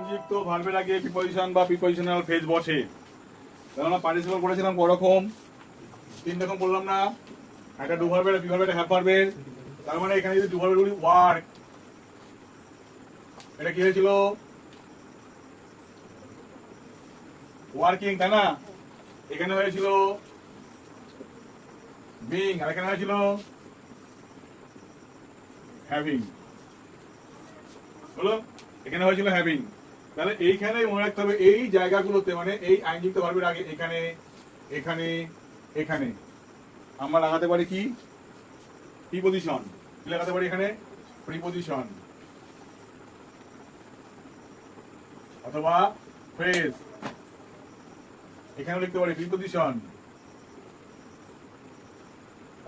আইনযুক্ত ভার্বের আগে প্রিপজিশন বা প্রিপজিশনাল ফ্রেজ বসে। তাহলে আমরা পার্টিসিপল করেছিলাম রকম, তিন রকম বললাম না, একটা ডু ভার্বের, একটা প্রি ভার্বের, একটা হ্যাভ ভার্বের। তার মানে এখানে যদি ডু ভার্বের বলি ওয়ার্ক, এটা কি হয়েছিল? ওয়ার্কিং, তাই না? এখানে হয়েছিল বিং, আর এখানে হয়েছিল হ্যাভিং। হলো, এখানে হয়েছিল হ্যাভিং। তাহলে এইখানে মনে রাখতে হবে এই জায়গাগুলোতে, মানে এই আইনযুক্ত ভার্বের আগে এখানে, এখানে, এখানে আমরা লাগাতে পারি কি? প্রিপজিশন। কি লাগাতে পারি এখানে? প্রিপজিশন অথবা ফ্রেজ। এখানে লিখতে পারি প্রিপজিশন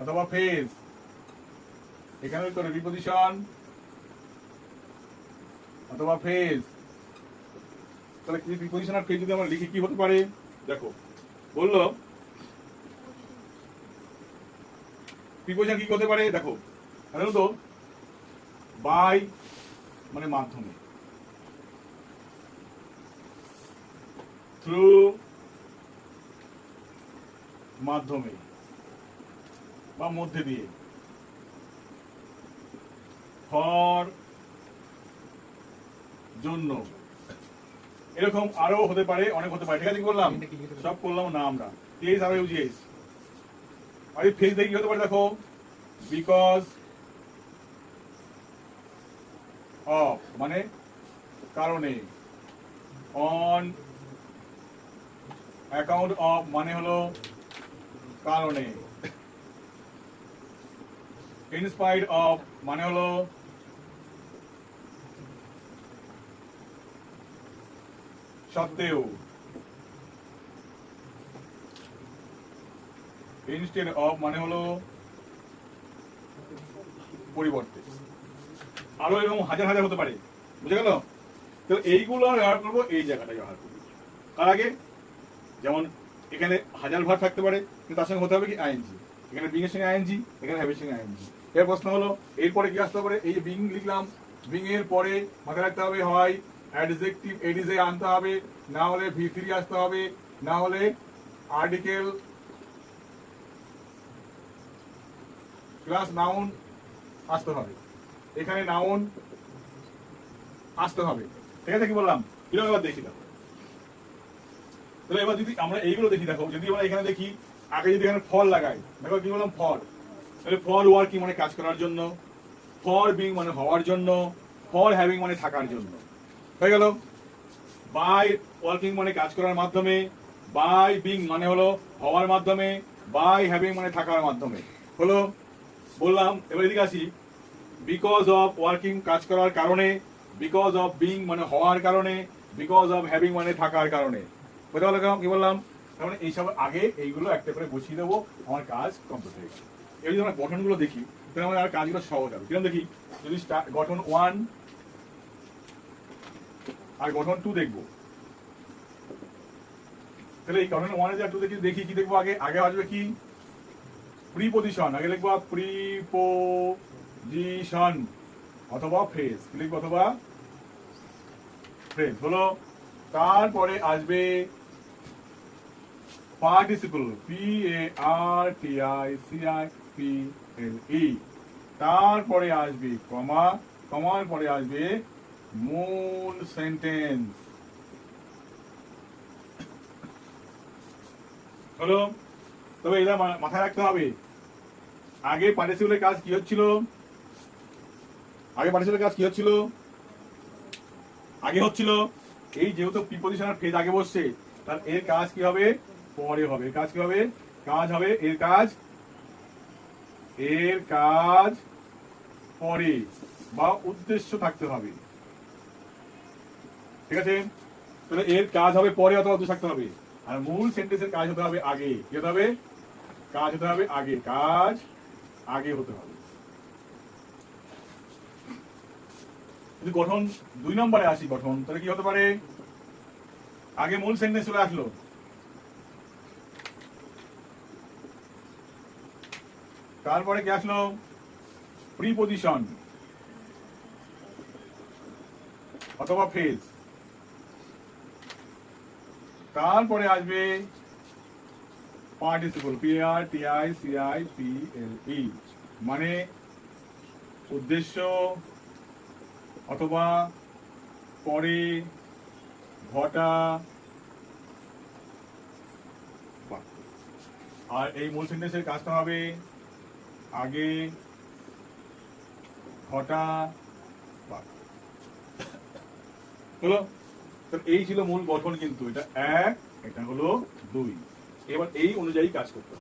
অথবা ফ্রেজ। এখানে লিখতে পারি প্রিপজিশন অথবা ফ্রেজ। তাহলে কি প্রিপজিশন আর ফ্রেজ যদি আমরা লিখি কি হতে পারে? দেখো, বললো প্রিপজিশন কি হতে পারে? দেখো, সাধারণত বাই মানে মাধ্যমে, থ্রু মাধ্যমে বা মধ্যে দিয়ে, ফর জন্য, এরকম আরো হতে পারে, অনেক হতে পারে। ঠিক আছে, কি বললাম? সব করলাম না আমরা। টিএস আর ইউজিএস। আর এই ফেজ দেখি হতে পারে, দেখো, বিকজ অফ মানে কারণে, অন অ্যাকাউন্ট অফ মানে হলো কারণে, ইনস্পাইট অফ মানে হলো সত্ত্বেও, ইনস্টেড অফ মানে হলো পরিবর্তে। আরো এরকম হাজার হাজার হতে পারে। বুঝে গেল? তো এইগুলো ব্যবহার করবো এই জায়গাটা ব্যবহার করবো কার আগে? যেমন এখানে হাজার ভার থাকতে পারে, কিন্তু তার সঙ্গে হতে হবে কি? আইএনজি। এখানে বিং এর সঙ্গে আইএনজি, এখানে হ্যাভের সঙ্গে আইএনজি। এর প্রশ্ন হলো এরপরে কি আসতে পারে? এই যে বিং লিখলাম, বিং এর পরে মাথায় রাখতে হবে হয় অ্যাডজেক্টিভ এডিজে আনতে হবে, না হলে ভি3 আসতে হবে, না হলে আর্টিকেল প্লাস নাউন আসতে হবে। এখানে নাউন আসতে হবে। ঠিক আছে, কি বললাম? এরকম এবার দেখি। দেখো, তাহলে এবার যদি আমরা এইগুলো দেখি, দেখো, যদি আমরা এখানে দেখি আগে যদি এখানে ফর লাগাই, দেখো কি বললাম? ফর। তাহলে ফর ওয়ার্কিং মানে কাজ করার জন্য, ফর বিং মানে হওয়ার জন্য, ফর হ্যাভিং মানে থাকার জন্য। হয়ে গেল। বাই ওয়ার্কিং মানে কাজ করার মাধ্যমে, বাই বিং মানে হলো হওয়ার মাধ্যমে, বাই হ্যাভিং মানে থাকার মাধ্যমে। হলো, বললাম। এবার এদিকে আসি, বিকজ অফ ওয়ার্কিং কাজ করার কারণে, বিকজ অফ বিং মানে হওয়ার কারণে, বিকজ অফ হ্যাভিং মানে থাকার কারণে। বুঝতে পারলাম কি বললাম? তার মানে এইসব আগে এইগুলো একটা করে বসিয়ে দেবো, আমার কাজ কমপ্লিট হয়ে গেছে। এবার যদি আমরা গঠনগুলো দেখি, তাহলে আমাদের আর কাজগুলো সহজ হবে। কিরকম দেখি? যদি গঠন 1 আর গঠন 2 দেখবো, তাহলে এই গঠন 1 আর 2 দেখি কি দেখবো? আগে আগে আসবে কি? প্রিপজিশন। আগে লিখবো প্রিপজিশন অথবা ফ্রেজ। কি লিখবো? অথবা ফ্রেজ। হলো, তারপরে আসবে পার্টিসিপল, PARTICIPLE। তারপরে আসবে কমা, কমার পরে আসবে মূল সেন্টেন্স। হলো, তবে এটা মাথায় রাখতে হবে, আগে পার্টিসিপলের কাজ কি হচ্ছিল? আগে পার্টিসিপলের কাজ কি হচ্ছিল? আগে হচ্ছিল এই যেহেতু প্রিপজিশন আর ফ্রেজ আগে বসছে, তাহলে এর কাজ কি হবে? পরে হবে। এর কাজ কি হবে? কাজ হবে, এর কাজ, এর কাজ পরে বা উদ্দেশ্য থাকতে হবে। ঠিক আছে? তাহলে এর কাজ হবে পরে অথবা উদ্দেশ্য থাকতে হবে। আর মূল সেন্টেন্সের কাজ হতে হবে আগে। কি হতে হবে? কাজ হতে হবে আগে। কাজ আগে হতে হবে। যদি গঠন 2 নম্বরে আসি, গঠন, তাহলে কি হতে পারে? আগে মূল সেন্টেন্স চলে আসলো, তারপরে কি আসলো? প্রিপজিশন অথবা ফ্রেজ। তারপরে আসবে পার্টিসিপল, PARTICIPLE, মানে উদ্দেশ্য অথবা পরে ঘটা বাক্য। আর এই মূল সেন্টেন্সের কাজটা হবে আগে ঘটা বাক্য। হলো? তো এই ছিল মূল গঠন, কিন্তু এটা 1, এটা হলো 2। এবার এই অনুযায়ী কাজ করতে হবে।